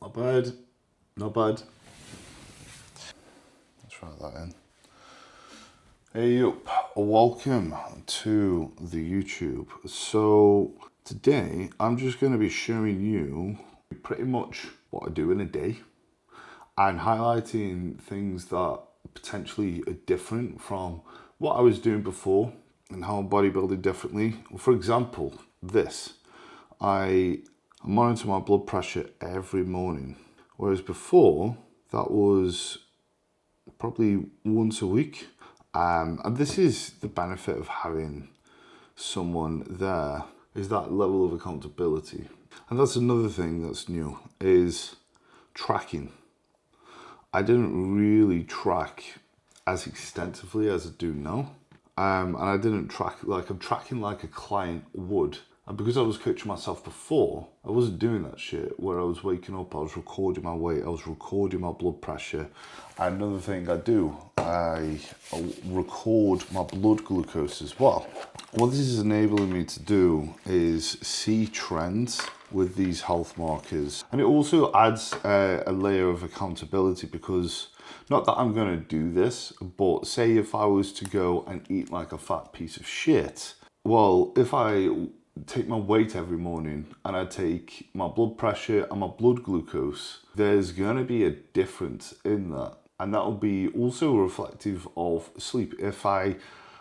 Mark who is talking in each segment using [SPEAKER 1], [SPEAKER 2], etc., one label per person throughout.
[SPEAKER 1] Not bad, not bad. Let's write that in. Hey up, welcome to the YouTube. So today I'm just going to be showing you pretty much what I do in a day and highlighting things that potentially are different from what I was doing before and how I'm bodybuilding differently. For example, this. I monitor my blood pressure every morning, whereas before that was probably once a week. And this is the benefit of having someone there, is that level of accountability. And that's another thing that's new, is tracking. I didn't really track as extensively as I do now. And I didn't track like I'm tracking like a client would. And because I was coaching myself before, I wasn't doing that shit where I was waking up, I was recording my weight, I was recording my blood pressure. And another thing I do, I record my blood glucose as well. What this is enabling me to do is see trends with these health markers. And it also adds a layer of accountability, because not that I'm gonna do this, but say if I was to go and eat like a fat piece of shit, well, if I take my weight every morning and I take my blood pressure and my blood glucose, there's gonna be a difference in that. And that will be also reflective of sleep. If I,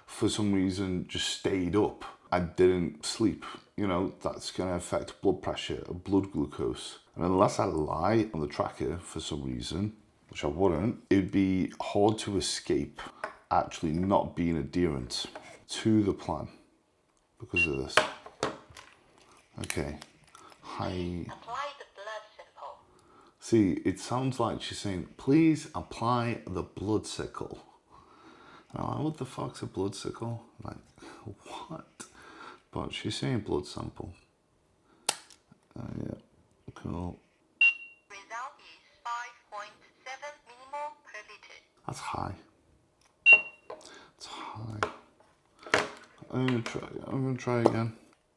[SPEAKER 1] for some reason, just stayed up and didn't sleep, you know, that's gonna affect blood pressure, blood glucose. And unless I lie on the tracker for some reason, which I wouldn't, it'd be hard to escape actually not being adherent to the plan because of this. Okay, hi.
[SPEAKER 2] Apply the blood sample.
[SPEAKER 1] See, it sounds like she's saying, please apply the blood sickle. Now, what the fuck's a blood sickle? Like, what? But she's saying blood sample. Yeah, cool.
[SPEAKER 2] Result is 5.7 millimole per liter.
[SPEAKER 1] That's high. It's high. I'm gonna try again.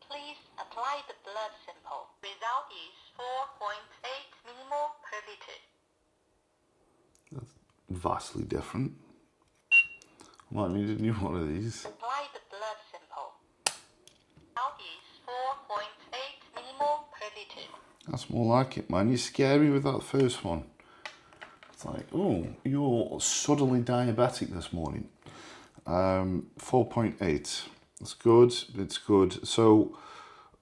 [SPEAKER 2] Please apply the blood sample. Result is 4.8 millimole per liter.
[SPEAKER 1] That's vastly different. Might need a new one of these.
[SPEAKER 2] Apply the blood sample. Result is 4.8 millimole per liter.
[SPEAKER 1] That's more like it, man. You're scary with that first one. It's like, oh, you're suddenly diabetic this morning. 4.8. It's good. It's good. So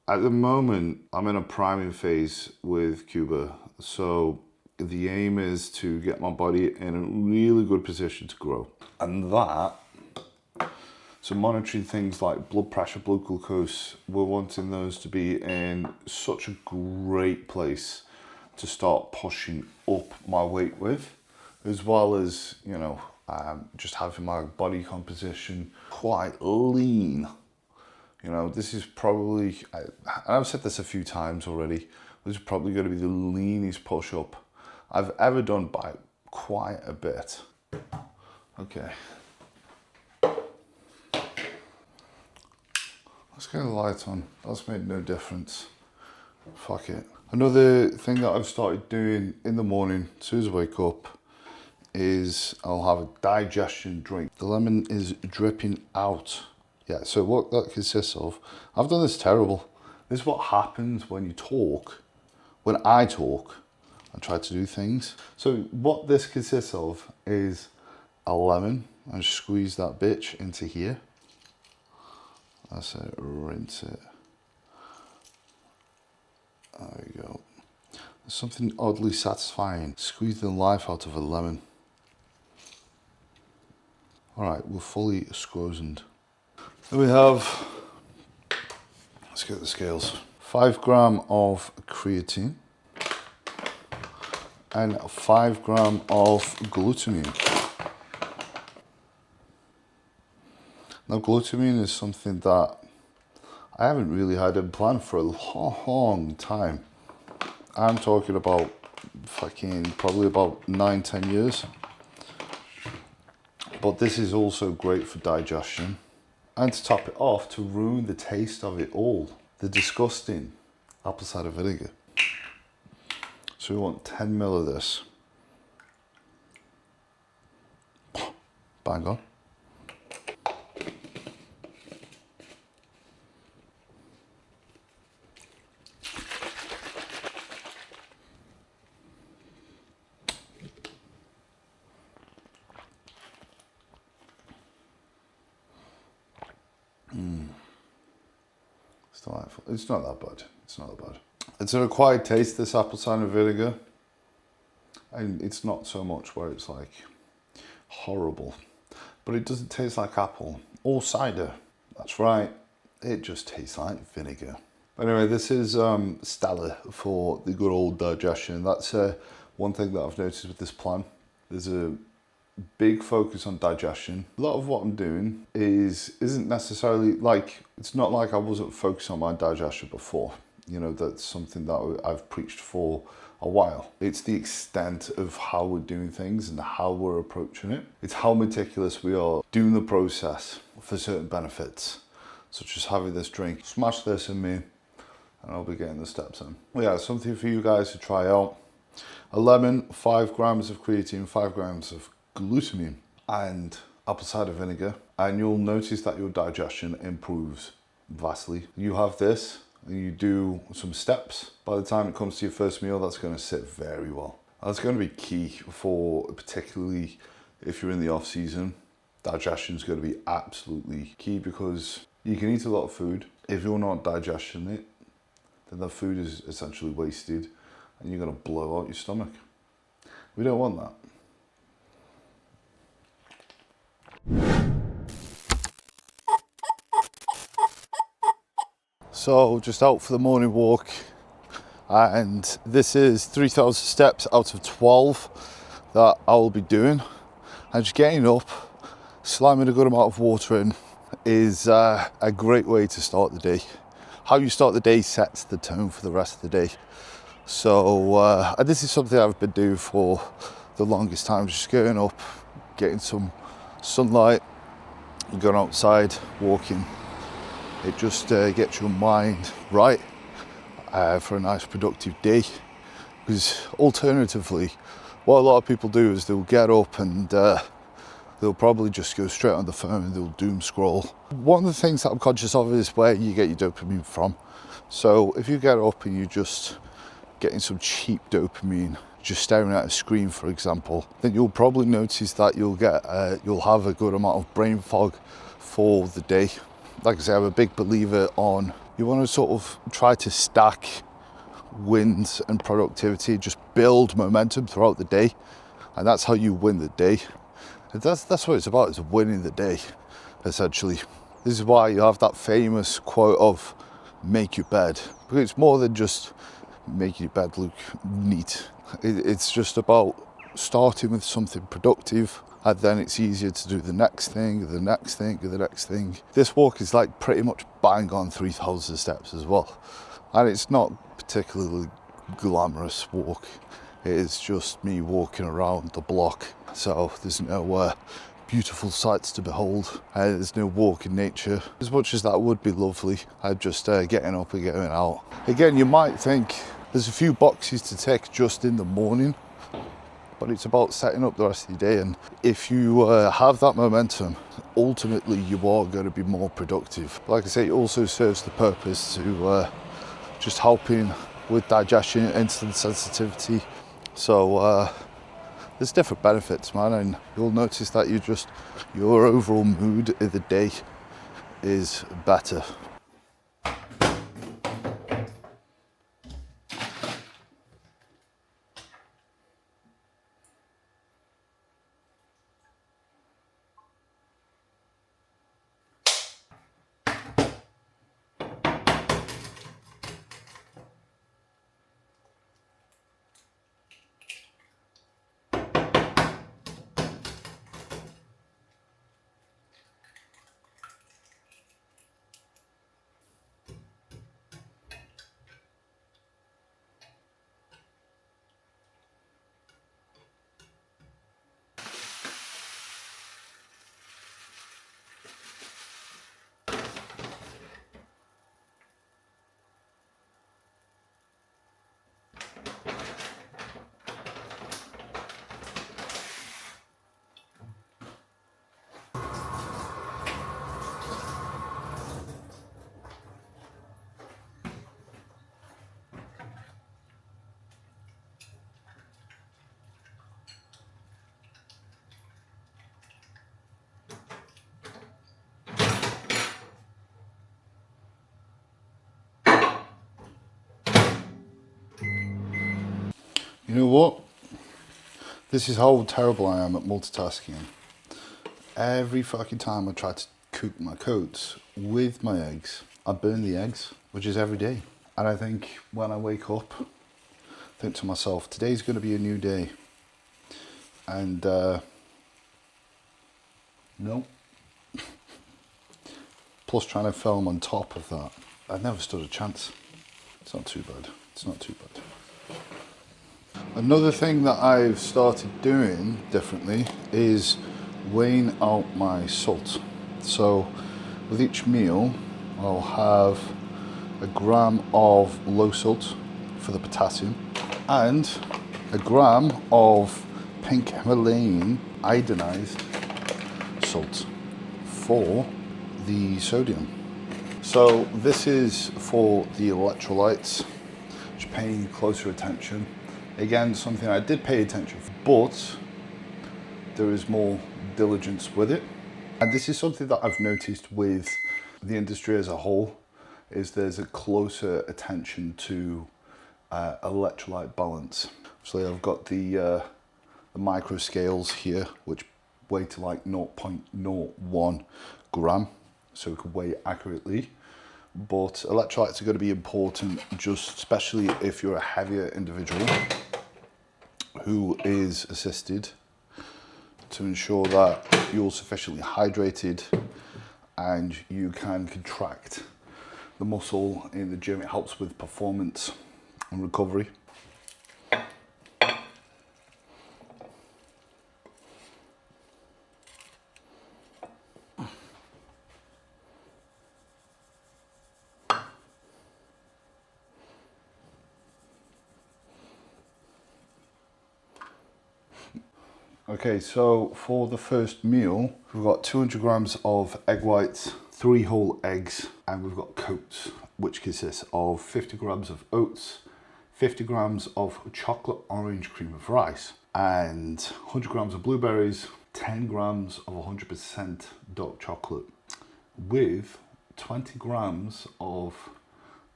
[SPEAKER 1] at the moment, I'm in a priming phase with Cuba. So the aim is to get my body in a really good position to grow. And that, so monitoring things like blood pressure, blood glucose, we're wanting those to be in such a great place to start pushing up my weight with, as well as, you know, just having my body composition quite lean. You know, this is probably, I've said this a few times already, this is probably going to be the leanest push up I've ever done by quite a bit. Okay. Let's get the light on. That's made no difference. Fuck it. Another thing that I've started doing in the morning, as soon as I wake up, is I'll have a digestion drink. The lemon is dripping out. Yeah, so what that consists of, I've done this terrible. This is what happens when you talk, when I talk and try to do things. So what this consists of is a lemon, and squeeze that bitch into here. That's it, rinse it. There we go. There's something oddly satisfying. Squeeze the life out of a lemon. All right, we're fully squozened. Then we have, let's get the scales. 5 grams of creatine and 5 grams of glutamine. Now, glutamine is something that I haven't really had in plan for a long time. I'm talking about probably about 9-10 years. But this is also great for digestion. And to top it off, to ruin the taste of it all, the disgusting apple cider vinegar. So we want 10 ml of this. Bang on. It's delightful. It's not that bad. It's not that bad. It's an acquired taste, this apple cider vinegar. And it's not so much where it's like horrible. But it doesn't taste like apple or cider. That's right. It just tastes like vinegar. Anyway, this is stellar for the good old digestion. That's one thing that I've noticed with this plan. There's a big focus on digestion. A lot of what I'm doing isn't necessarily like, it's not like I wasn't focused on my digestion before. You know, that's something that I've preached for a while. It's the extent of how we're doing things and how we're approaching it. It's how meticulous we are doing the process for certain benefits, such as having this drink. Smash this in me and I'll be getting the steps in. Yeah, something for you guys to try out. A lemon, 5 grams of creatine, 5 grams of glutamine, and apple cider vinegar, and you'll notice that your digestion improves vastly. You have this, and you do some steps. By the time it comes to your first meal, that's going to sit very well. That's going to be key for, particularly if you're in the off season. Digestion is going to be absolutely key because you can eat a lot of food. If you're not digesting it, then the food is essentially wasted and you're going to blow out your stomach. We don't want that. So just out for the morning walk, and this is 3,000 steps out of 12 that I will be doing. And just getting up, slamming a good amount of water in is a great way to start the day. How you start the day sets the tone for the rest of the day. So and this is something I've been doing for the longest time, just getting up, getting some sunlight, going outside, walking. It just gets your mind right for a nice productive day. Because alternatively, what a lot of people do is they'll get up and they'll probably just go straight on the phone and they'll doom scroll. One of the things that I'm conscious of is where you get your dopamine from. So if you get up and you're just getting some cheap dopamine, just staring at a screen, for example, then you'll probably notice that you'll have a good amount of brain fog for the day. Like I say, I'm a big believer on, you want to sort of try to stack wins and productivity, just build momentum throughout the day, and that's how you win the day. And that's what it's about, is winning the day, essentially. This is why you have that famous quote of make your bed, because it's more than just making your bed look neat. It's just about starting with something productive, and then it's easier to do the next thing, the next thing, the next thing. This walk is like pretty much bang on 3,000 steps as well. And it's not particularly glamorous walk. It is just me walking around the block. So there's no beautiful sights to behold. There's no walk in nature. As much as that would be lovely, I'm just getting up and getting out. Again, you might think there's a few boxes to tick just in the morning, but it's about setting up the rest of your day. And if you have that momentum, ultimately you are going to be more productive. Like I say, it also serves the purpose to just helping with digestion, insulin sensitivity. So there's different benefits, man, and you'll notice that your overall mood of the day is better. You know what? This is how terrible I am at multitasking. Every fucking time I try to cook my coats with my eggs, I burn the eggs, which is every day. And I think when I wake up, I think to myself, today's going to be a new day. And no. Plus trying to film on top of that, I never stood a chance. It's not too bad. It's not too bad. Another thing that I've started doing differently is weighing out my salt. So with each meal, I'll have a gram of low salt for the potassium and a gram of pink Himalayan iodinized salt for the sodium. So this is for the electrolytes, which paying closer attention. Again, something I did pay attention for, but there is more diligence with it. And this is something that I've noticed with the industry as a whole, is there's a closer attention to electrolyte balance. So I've got the micro scales here, which weigh to like 0.01 gram, so we can weigh it accurately. But electrolytes are going to be important, just especially if you're a heavier individual who is assisted, to ensure that you're sufficiently hydrated and you can contract the muscle in the gym. It helps with performance and recovery. Okay, so for the first meal, we've got 200 grams of egg whites, 3 whole eggs, and we've got coats, which consists of 50 grams of oats, 50 grams of chocolate orange cream of rice, and 100 grams of blueberries, 10 grams of 100% dark chocolate, with 20 grams of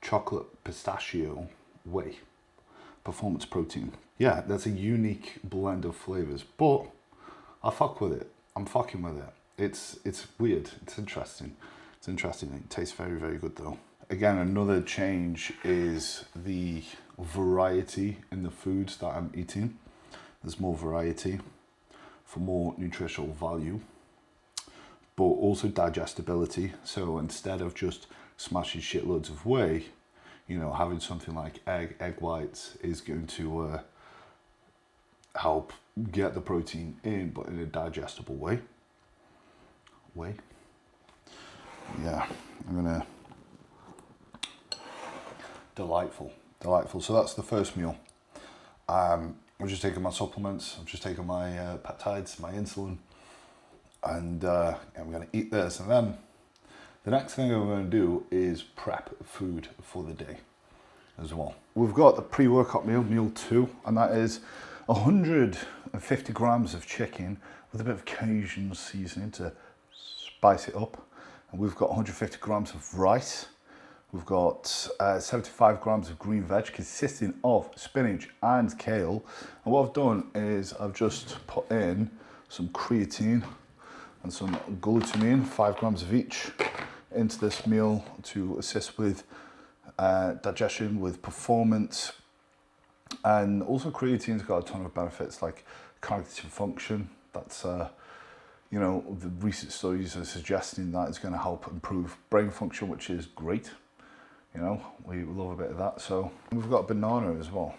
[SPEAKER 1] chocolate pistachio whey, performance protein. Yeah, that's a unique blend of flavors, but I fuck with it. I'm fucking with it. It's weird. It's interesting. It's interesting. It tastes very, very good though. Again, another change is the variety in the foods that I'm eating. There's more variety for more nutritional value, but also digestibility. So instead of just smashing shitloads of whey, you know, having something like egg whites is going to help get the protein in, but in a digestible way. Yeah, I'm gonna, delightful. So that's the first meal. I'm just taking my supplements. I'm just taking my peptides, my insulin, and I'm gonna eat this. And then the next thing I'm gonna do is prep food for the day as well. We've got the pre-workout meal, meal 2, and that is 150 grams of chicken with a bit of Cajun seasoning to spice it up. And we've got 150 grams of rice. We've got 75 grams of green veg consisting of spinach and kale. And what I've done is I've just put in some creatine and some glutamine, 5 grams of each, into this meal to assist with digestion, with performance. And also creatine's got a ton of benefits like cognitive function. That's, you know, the recent studies are suggesting that it's going to help improve brain function, which is great. You know, we love a bit of that. So we've got a banana as well.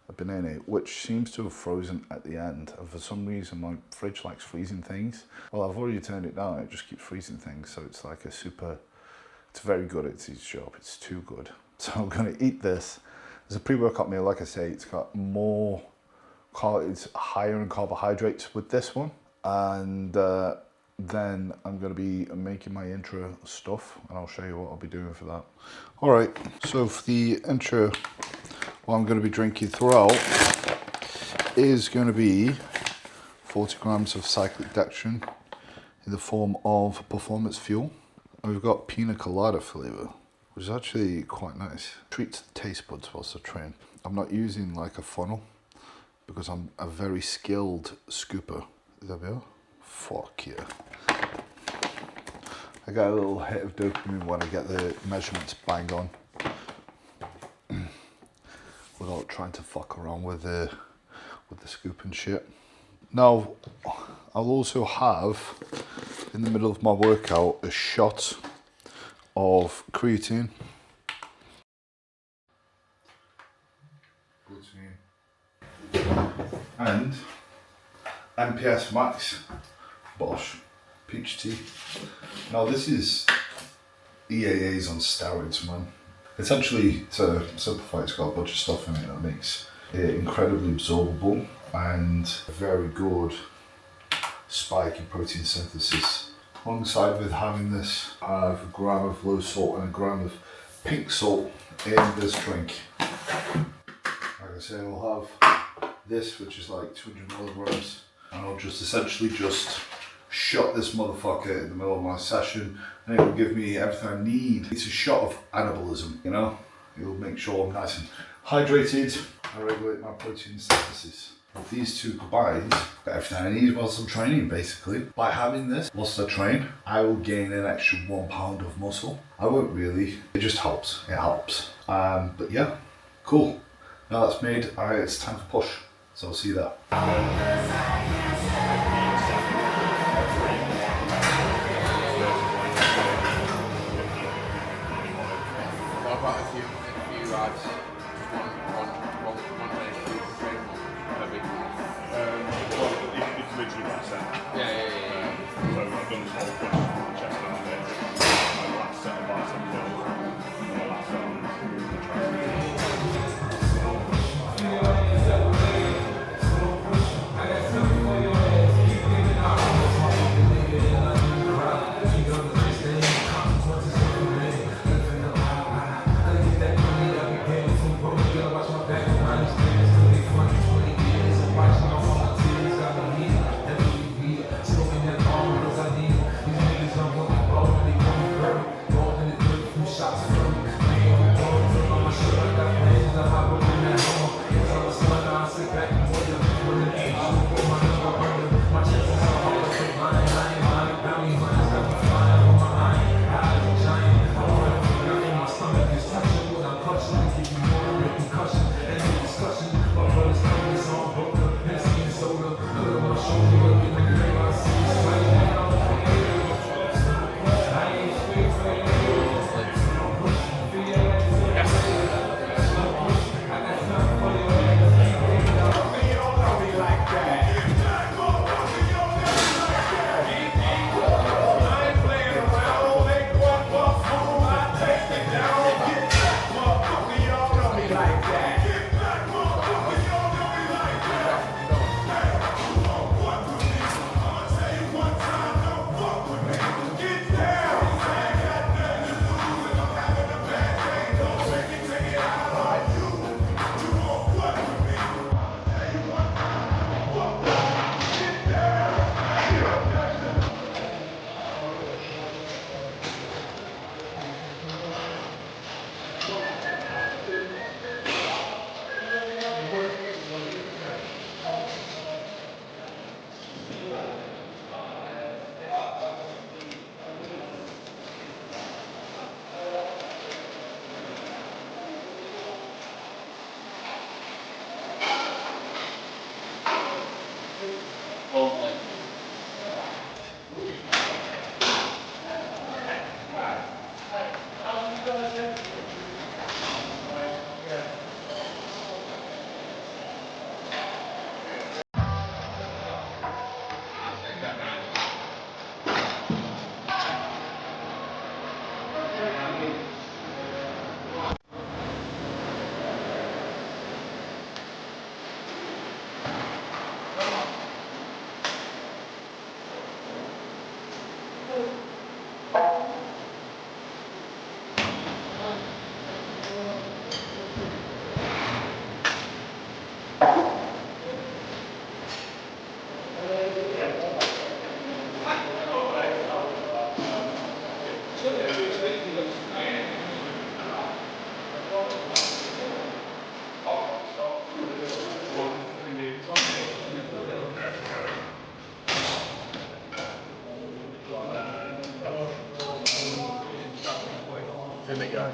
[SPEAKER 1] A banana, which seems to have frozen at the end. And for some reason, my fridge likes freezing things. Well, I've already turned it down. It just keeps freezing things. So it's like it's very good at its job. It's too good. So I'm going to eat this. It's a pre-workout meal, like I say, it's got more, it's higher in carbohydrates with this one. And then I'm going to be making my intro stuff, and I'll show you what I'll be doing for that. All right, so for the intro, what I'm going to be drinking throughout is going to be 40 grams of cyclic dextrin in the form of performance fuel. And we've got pina colada flavor, which is actually quite nice. Treats the taste buds whilst I train. I'm not using like a funnel because I'm a very skilled scooper. There we are. Fuck yeah. I get a little hit of dopamine when I get the measurements bang on without trying to fuck around with the scoop and shit. Now, I'll also have, in the middle of my workout, a shot of creatine. And MPS Max Bosch Peach Tea. Now this is EAAs on steroids, man. Essentially, to simplify, it's got a bunch of stuff in it that makes it incredibly absorbable and a very good spike in protein synthesis. Alongside with having this, I have a gram of low salt and a gram of pink salt in this drink. Like I say, I'll have this, which is like 200 milligrams, and I'll just essentially just shot this motherfucker in the middle of my session, and it will give me everything I need. It's a shot of anabolism, you know? It'll make sure I'm nice and hydrated and regulate my protein synthesis. With these two combined, got everything I need whilst I'm training, basically. By having this whilst I train, I will gain an extra 1 pound of muscle. I won't really, it just helps, it helps. But yeah, cool. Now that's made, it's time for push. So I'll see you there.
[SPEAKER 3] What about if you had one day to train per week?
[SPEAKER 4] It's literally one set.
[SPEAKER 3] Yeah.
[SPEAKER 4] So I've done this whole push, chest down there, my last set of bicep curls, and my last set on the track. In it, guys.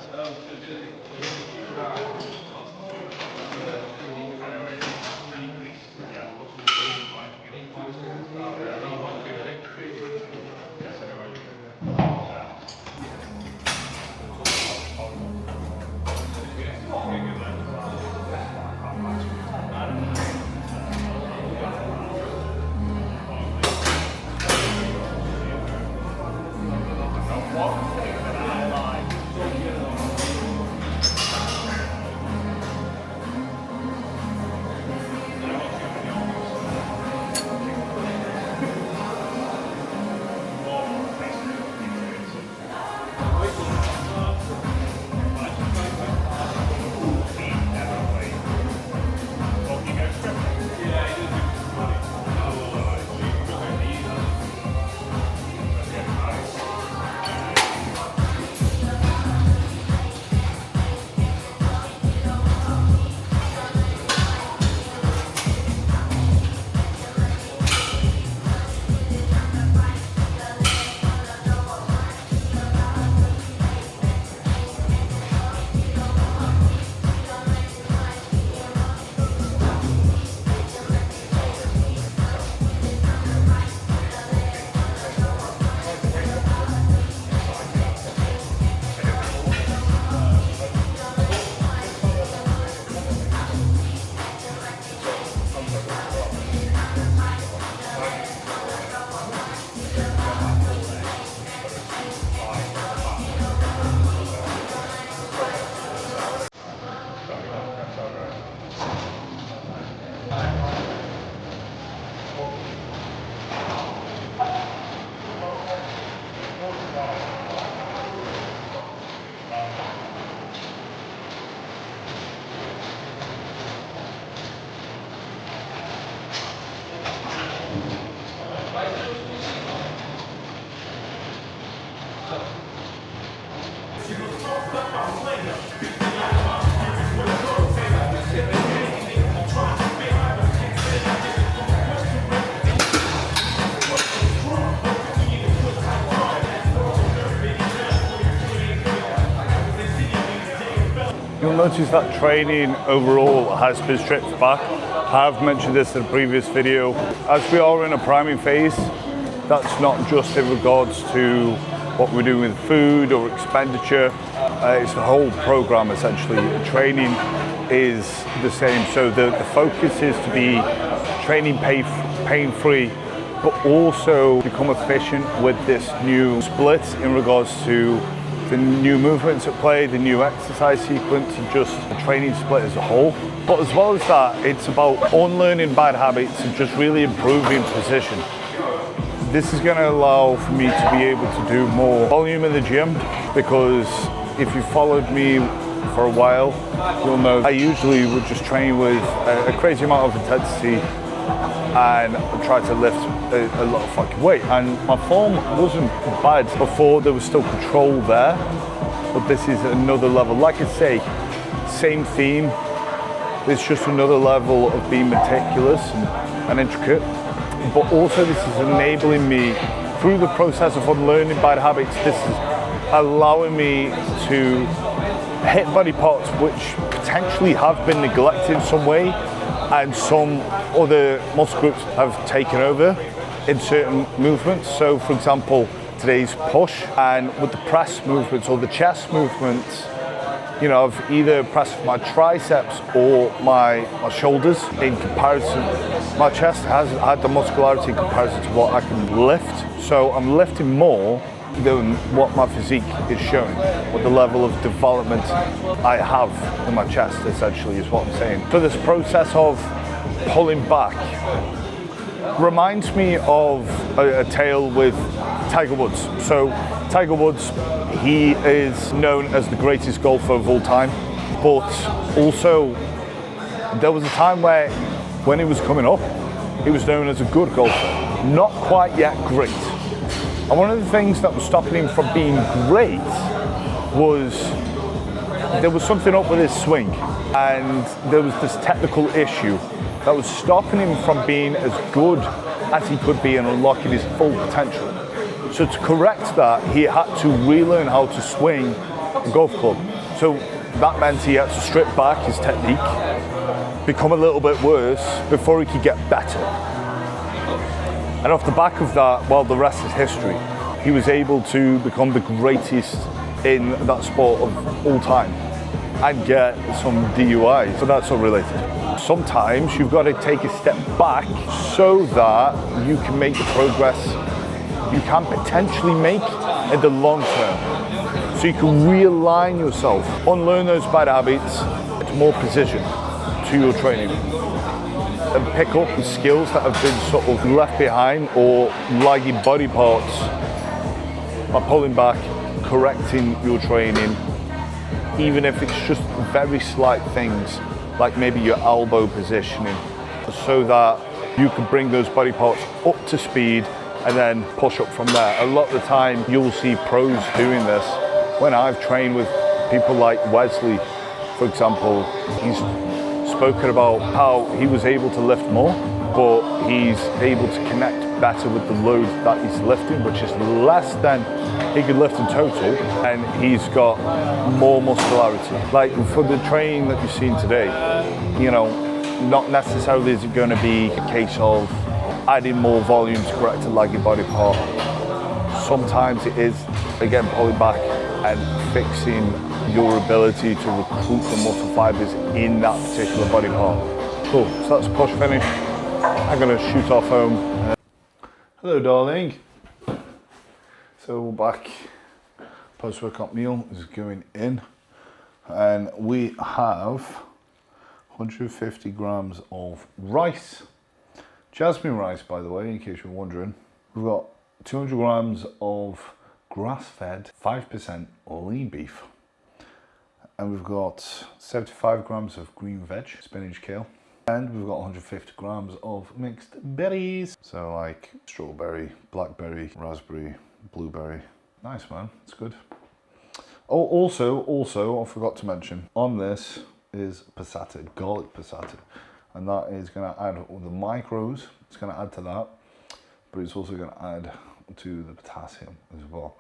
[SPEAKER 5] You'll notice that training overall has been stripped back. I've mentioned this in a previous video. As we are in a priming phase, that's not just in regards to what we're doing with food or expenditure. It's the whole program essentially. Training is the same. So the focus is to be training pain-free, but also become efficient with this new split in regards to the new movements at play, the new exercise sequence, and just the training split as a whole. But as well as that, it's about unlearning bad habits and just really improving position. This is going to allow for me to be able to do more volume in the gym, because if you followed me for a while, you'll know I usually would just train with a crazy amount of intensity and try to lift a lot of fucking weight. And my form wasn't bad before, there was still control there, but this is another level. Like I say, same theme, it's just another level of being meticulous and intricate, but also this is enabling me through the process of unlearning bad habits. This is allowing me to hit body parts which potentially have been neglected in some way, and some other muscle groups have taken over in certain movements. So for example, today's push, and with the press movements or the chest movements, you know, I've either pressed my triceps or my shoulders in comparison. My chest has had the muscularity in comparison to what I can lift. So I'm lifting more than what my physique is showing, what the level of development I have in my chest essentially is what I'm saying. So this process of pulling back reminds me of a tale with Tiger Woods. So Tiger Woods, he is known as the greatest golfer of all time, but also there was a time where when he was coming up, he was known as a good golfer, not quite yet great. And one of the things that was stopping him from being great was there was something up with his swing, and there was this technical issue that was stopping him from being as good as he could be and unlocking his full potential. So to correct that, he had to relearn how to swing a golf club. So that meant he had to strip back his technique, become a little bit worse before he could get better. And off the back of that, well, the rest is history. He was able to become the greatest in that sport of all time and get some DUIs, but that's unrelated. Sometimes you've got to take a step back so that you can make the progress you can potentially make in the long term. So you can realign yourself, unlearn those bad habits, get more precision to your training, and pick up the skills that have been sort of left behind or lagging body parts by pulling back, correcting your training, even if it's just very slight things like maybe your elbow positioning, so that you can bring those body parts up to speed and then push up from there. A lot of the time you'll see pros doing this. When I've trained with people like Wesley, for example, he's spoken about how he was able to lift more, but he's able to connect better with the load that he's lifting, which is less than he could lift in total, and he's got more muscularity. Like for the training that you've seen today, you know, not necessarily is it going to be a case of adding more volume to correct a laggy body part. Sometimes it is, again, pulling back and fixing your ability to recruit the muscle fibers in that particular body part. Cool, so that's push finish. I'm gonna shoot off home. Hello, darling. So we're back. Post-workout meal is going in, and we have 150 grams of rice. Jasmine rice, by the way, in case you're wondering. We've got 200 grams of grass-fed 5% lean beef. And we've got 75 grams of green veg, spinach, kale. And we've got 150 grams of mixed berries. So like strawberry, blackberry, raspberry, blueberry. Nice, man, it's good. Oh, also, I forgot to mention, on this is passata, garlic passata. And that is gonna add all the micros, it's gonna add to that, but it's also gonna add to the potassium as well.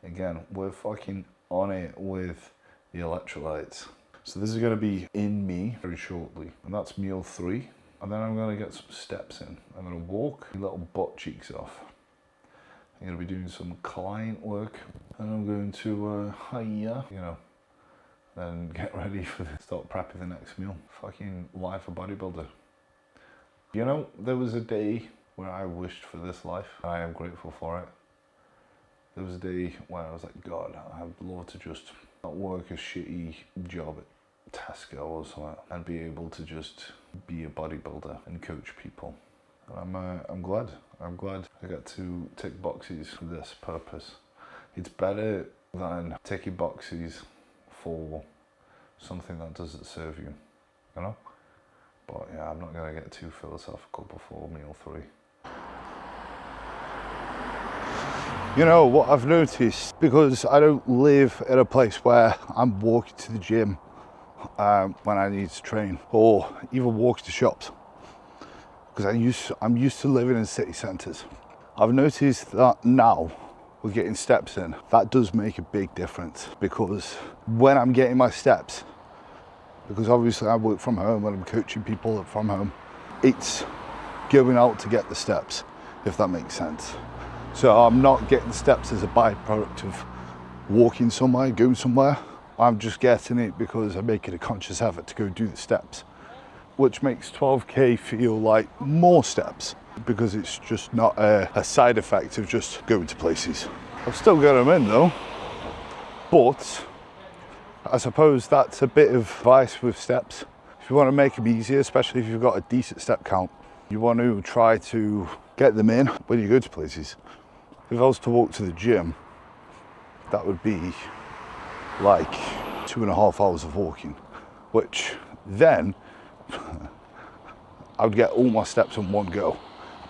[SPEAKER 5] Again, we're fucking on it with the electrolytes. So this is gonna be in me very shortly, and that's meal 3. And then I'm gonna get some steps in. I'm gonna walk my little butt cheeks off. I'm gonna be doing some client work, and I'm going to hiya, you know, and get ready for the start prepping the next meal. Fucking life of bodybuilder. You know, there was a day where I wished for this life, and I am grateful for it. There was a day where I was like, God, I'd love to just not work a shitty job at Tesco or something, and be able to just be a bodybuilder and coach people. And I'm glad I got to tick boxes for this purpose. It's better than ticking boxes for something that doesn't serve you, you know? But yeah, I'm not gonna get too philosophical before meal 3. You know what I've noticed, because I don't live in a place where I'm walking to the gym when I need to train, or even walking to shops, because I'm used to living in city centres. I've noticed that now with getting steps in, that does make a big difference, because when I'm getting my steps, because obviously I work from home and I'm coaching people from home, it's going out to get the steps, if that makes sense. So I'm not getting steps as a byproduct of walking somewhere, going somewhere. I'm just getting it because I'm making a conscious effort to go do the steps, which makes 12K feel like more steps, because it's just not a side effect of just going to places. I've still got them in though, but I suppose that's a bit of advice with steps. If you want to make them easier, especially if you've got a decent step count, you want to try to get them in when you go to places. If I was to walk to the gym, that would be like 2.5 hours of walking, which then I would get all my steps in one go.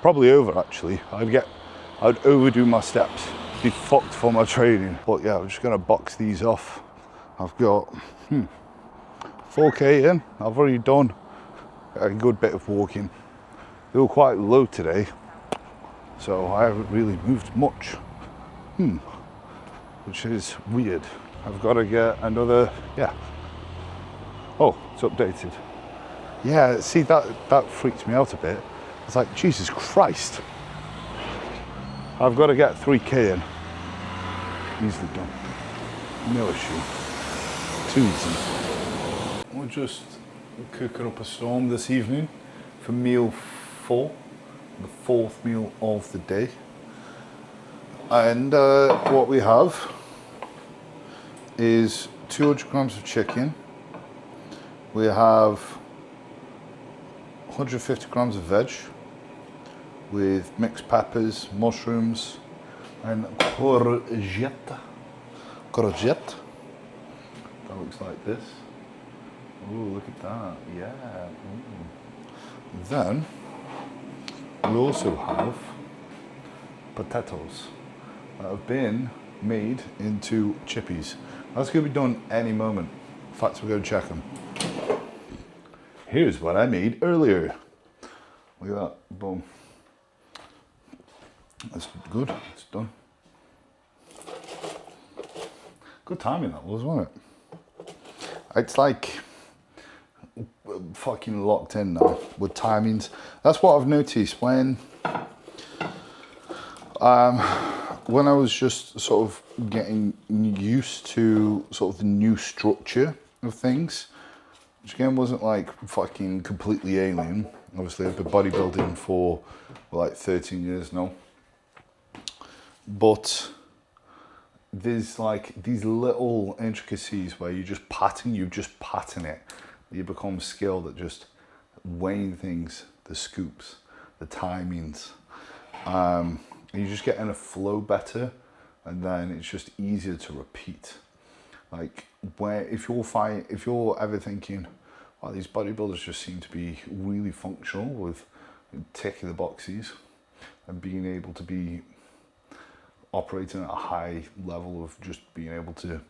[SPEAKER 5] Probably over actually. I'd overdo my steps, be fucked for my training. But yeah, I'm just gonna box these off. I've got 4K in. I've already done a good bit of walking. They were quite low today, so I haven't really moved much, which is weird. I've got to get another, yeah. Oh, it's updated. Yeah, see, that freaks me out a bit. It's like, Jesus Christ. I've got to get 3K in. Easily done. No issue. Too easy. We're just cooking up a storm this evening for meal 4, the 4th meal of the day. And what we have is 200 grams of chicken. We have 150 grams of veg with mixed peppers, mushrooms, and courgette. Courgette. That looks like this. Oh, look at that. Yeah. Ooh. Then we also have potatoes that have been made into chippies. That's going to be done any moment. In fact, we're going to check them. Here's what I made earlier. Look at that. Boom. That's good. It's done. Good timing that was, wasn't it? It's like fucking locked in now with timings. That's what I've noticed when I was just sort of getting used to sort of the new structure of things, which again wasn't like fucking completely alien. Obviously I've been bodybuilding for like 13 years now. But there's like these little intricacies where you just pattern it. You become skilled at just weighing things, the scoops, the timings. And you just get in a flow better, and then it's just easier to repeat. Like if you're ever thinking, wow, these bodybuilders just seem to be really functional with ticking the boxes and being able to be operating at a high level of just being able to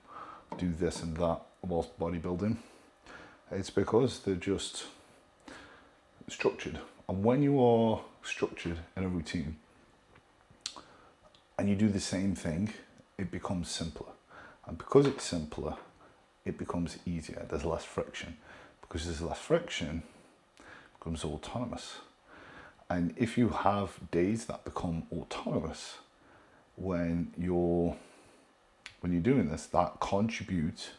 [SPEAKER 5] do this and that whilst bodybuilding, it's because they're just structured. And when you are structured in a routine and you do the same thing, it becomes simpler. And because it's simpler, it becomes easier. There's less friction. Because there's less friction, it becomes autonomous. And if you have days that become autonomous, when you're doing this, that contributes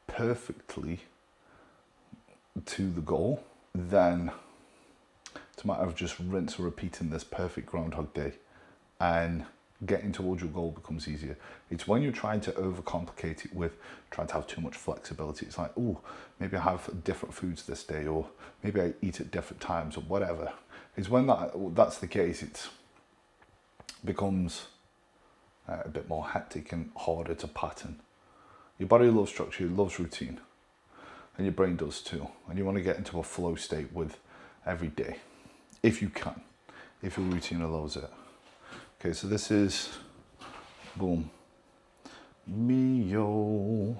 [SPEAKER 5] perfectly to the goal, then it's a matter of just rinse and repeating this perfect Groundhog Day, and getting towards your goal becomes easier. It's when you're trying to overcomplicate it with trying to have too much flexibility. It's like, oh, maybe I have different foods this day, or maybe I eat at different times, or whatever. It's when that's the case, it becomes a bit more hectic and harder to pattern. Your body loves structure, it loves routine, and your brain does too. And you want to get into a flow state with every day, if you can, if your routine allows it. Okay, so this is, boom, meal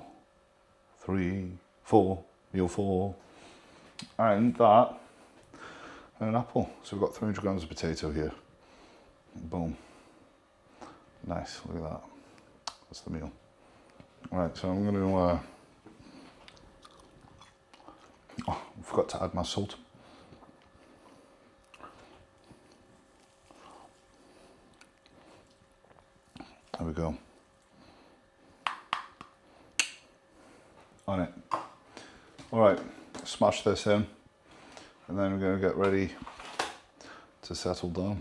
[SPEAKER 5] 4, and that, and an apple. So we've got 300 grams of potato here. Boom. Nice, look at that. That's the meal. All right, so I'm going to, oh, I forgot to add my salt. There we go. On it. All right, smash this in, and then we're going to get ready to settle down.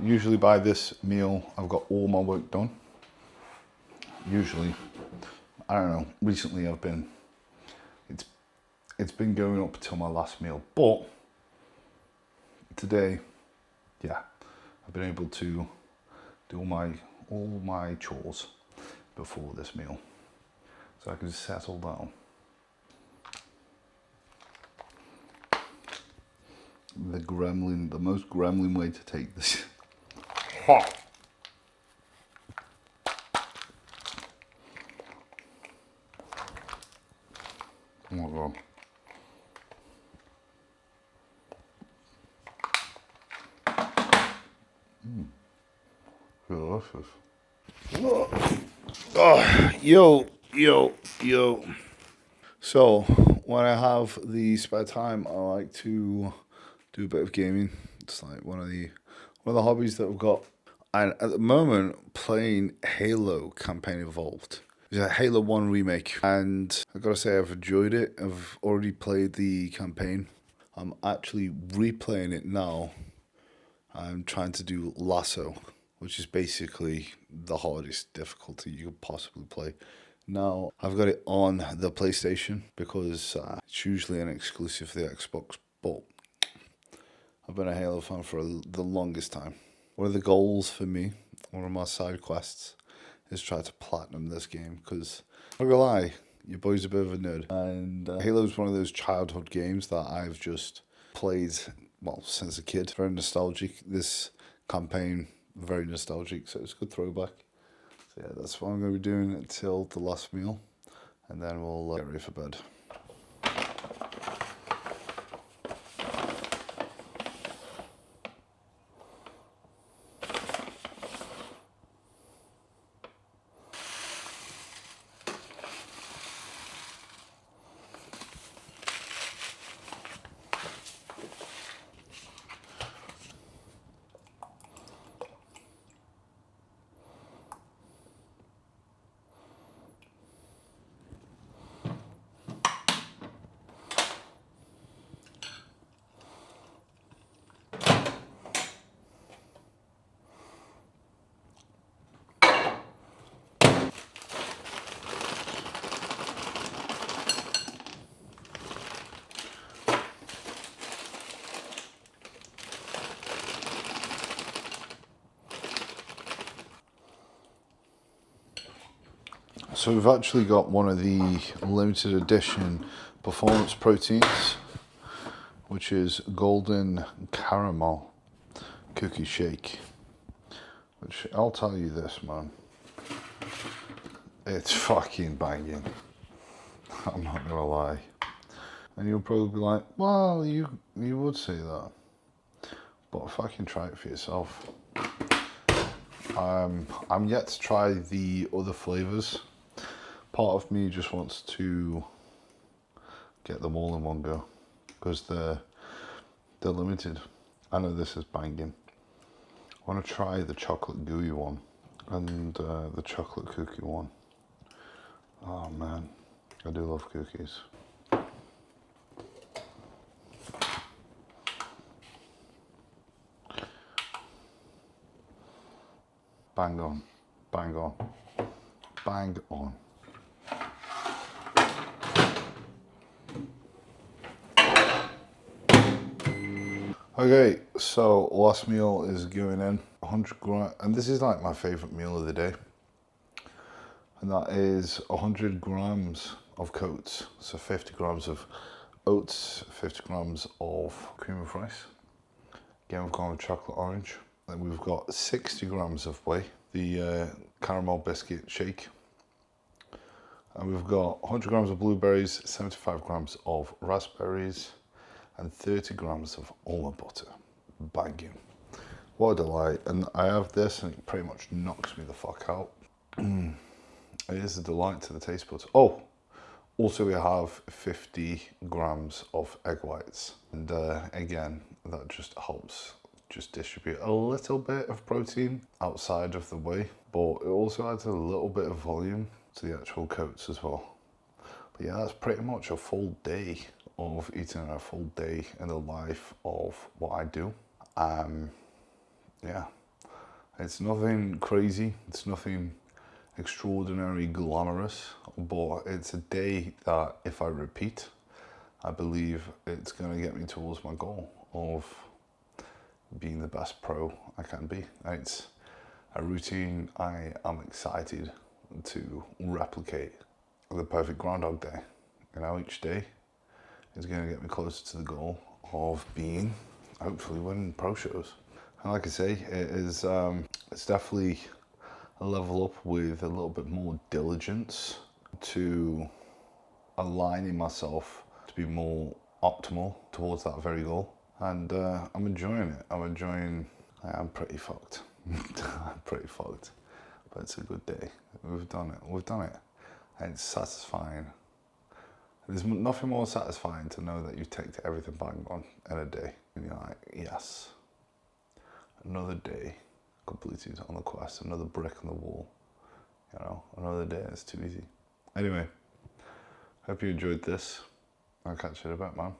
[SPEAKER 5] Usually by this meal, I've got all my work done. Usually, I don't know, recently it's been going up until my last meal, but today, yeah, I've been able to do all my chores before this meal, so I can settle down. The most gremlin way to take this. Hot. Oh my God. Delicious.
[SPEAKER 1] Oh, yo. So, when I have the spare time, I like to do a bit of gaming. It's like one of the hobbies that I've got. And at the moment, playing Halo Campaign Evolved. It's a Halo 1 remake. And I've got to say, I've enjoyed it. I've already played the campaign. I'm actually replaying it now. I'm trying to do Lasso, which is basically the hardest difficulty you could possibly play. Now, I've got it on the PlayStation because it's usually an exclusive for the Xbox, but I've been a Halo fan for the longest time. One of the goals for me, one of my side quests, is try to platinum this game because, I'm not gonna lie, your boy's a bit of a nerd. And Halo's one of those childhood games that I've just played, well, since a kid. Very nostalgic. This campaign, very nostalgic, so it's a good throwback. So yeah, that's what I'm going to be doing until the last meal, and then we'll get ready for bed. So we've actually got one of the limited edition performance proteins, which is golden caramel cookie shake, which I'll tell you this, man, it's fucking banging. I'm not gonna lie. And you'll probably be like, well, you would say that, but fucking try it for yourself. I'm yet to try the other flavors. Part of me just wants to get them all in one go because they're limited. I know this is banging. I want to try the chocolate gooey one and the chocolate cookie one. Oh man, I do love cookies. Bang on, bang on, bang on. Okay, so last meal is going in, 100 grams, and this is like my favorite meal of the day. And that is 100 grams of oats. So 50 grams of oats, 50 grams of cream of rice. Again, we've gone with chocolate orange. Then we've got 60 grams of whey, the caramel biscuit shake. And we've got 100 grams of blueberries, 75 grams of raspberries, and 30 grams of almond butter. Banging. What a delight. And I have this and it pretty much knocks me the fuck out. It is a delight to the taste buds. Oh, also we have 50 grams of egg whites. And again, that just helps just distribute a little bit of protein outside of the whey, but it also adds a little bit of volume to the actual coats as well. But yeah, that's pretty much a full day of eating, a full day in the life of what I do. Yeah, it's nothing crazy, it's nothing extraordinary glamorous, but it's a day that if I repeat, I believe it's going to get me towards my goal of being the best pro I can be. It's a routine I am excited to replicate. The perfect Groundhog Day. You know, each day is going to get me closer to the goal of being, hopefully, winning pro shows. And like I say, it is, it's definitely a level up with a little bit more diligence to aligning myself to be more optimal towards that very goal. And I'm enjoying it. I'm pretty fucked. I'm pretty fucked. but it's a good day. We've done it. We've done it. And it's satisfying. There's nothing more satisfying to know that you've ticked everything bang on in a day. And you're like, yes, another day completed on the quest, another brick on the wall. You know, another day. It's too easy. Anyway, hope you enjoyed this. I'll catch you in a bit, man.